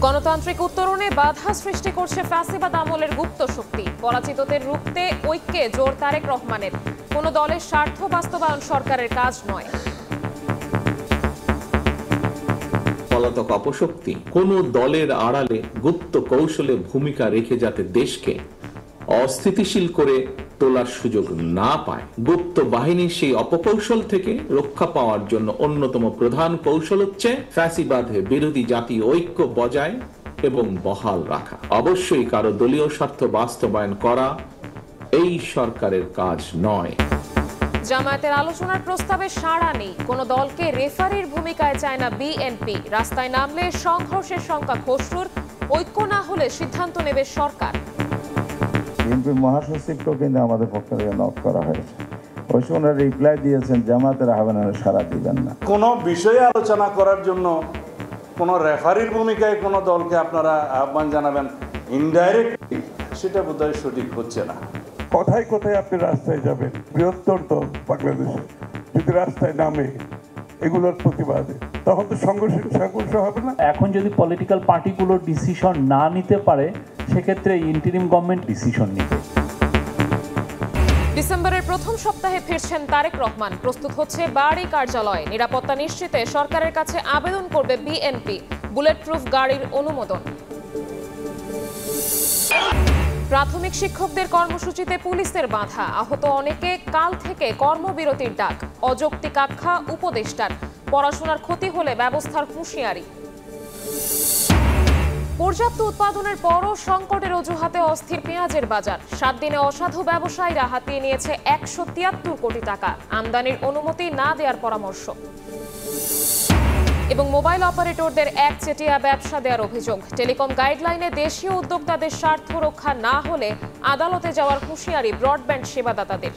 গণতান্ত্রিক উত্তরণে বাধা সৃষ্টি করছে ফ্যাসিবাদ আমলের গুপ্ত শক্তি। পরাজিতদের রুখতে ঐক্যে জোর তারেক রহমানের। কোনো দলের স্বার্থ বাস্তবায়ন সরকারের কাজ নয়। পলাতক অপশক্তি কোন দলের আড়ালে গুপ্ত কৌশলে ভূমিকা রেখে যাতে দেশকে অস্থিতিশীল করে তোলার সুযোগ না পায়, গুপ্ত বাহিনীর সেই অপকৌশল থেকে রক্ষা পাওয়ার জন্য অন্যতম প্রধান কৌশল হচ্ছে ফ্যাসিবাদ বিরোধী জাতীয় ঐক্য বজায় এবং বহাল রাখা। অবশ্যই কারো দলীয় স্বার্থ বাস্তবায়ন করা এই সরকারের কাজ নয়। জামায়াতের আলোচনার প্রস্তাবে সাড়া নেই। কোন দলকে রেফারির ভূমিকায় চায় না বিএনপি। রাস্তায় নামলে সংঘর্ষের সংখ্যা খসরুর। ঐক্য না হলে সিদ্ধান্ত নেবে সরকার। বিএনপির মহাসচিবকেও কিন্তু আমাদের পক্ষ থেকে নক করা হয়েছে। ওই সময় রিপ্লাই দিয়েছেন জামায়াতের আহ্বানে সাড়া দিবেন না। কোনো বিষয়ে আলোচনা করার জন্য কোনো রেফারির ভূমিকায় কোনো দলকে আপনারা আহ্বান জানাবেন ইনডাইরেক্টলি, সেটা বোধহয় সঠিক হচ্ছে না। কোথায় কোথায় আপনি রাস্তায় যাবেন? বৃহত্তর তো বাংলাদেশে যদি রাস্তায় নামে এগুলোর প্রতিবাদে, তখন তো সংঘর্ষ হবে না। এখন যদি পলিটিক্যাল পার্টিগুলো ডিসিশন না নিতে পারে, সেক্ষেত্রে ইন্টারিম গভর্নমেন্ট ডিসিশন নিবে। ডিসেম্বরের প্রথম সপ্তাহে ফিরছেন তারেক রহমান। প্রস্তুত হচ্ছে বাড়ি কার্যালয়। নিরাপত্তা নিশ্চিতে সরকারের কাছে আবেদন করবে বিএনপি। বুলেট প্রুফ গাড়ির অনুমোদন। প্রাথমিক শিক্ষকদের কর্মসূচিতে পুলিশের বাধা। আহত অনেকে। কাল থেকে কর্মবিরতির ডাক। অযৌক্তিক আখ্যা উপদেষ্টার। পড়াশোনার ক্ষতি হলে ব্যবস্থার হুঁশিয়ারি। পর্যাপ্ত উৎপাদনের পরও সংকটের অজুহাতে অস্থির পেঁয়াজের বাজার। 7 দিনে অসাধু ব্যবসায়ীরা হাতিয়ে নিয়েছে 173 কোটি টাকা। আমদানির অনুমতি না দেওয়ার পরামর্শ। এবং মোবাইল অপারেটরদের একচেটিয়া ব্যবসা দেওয়ার অভিযোগ। টেলিকম গাইডলাইনে দেশীয় উদ্যোক্তাদের স্বার্থ রক্ষা না হলে আদালতে যাওয়ার হুঁশিয়ারি ব্রডব্যান্ড সেবাদাতাদের।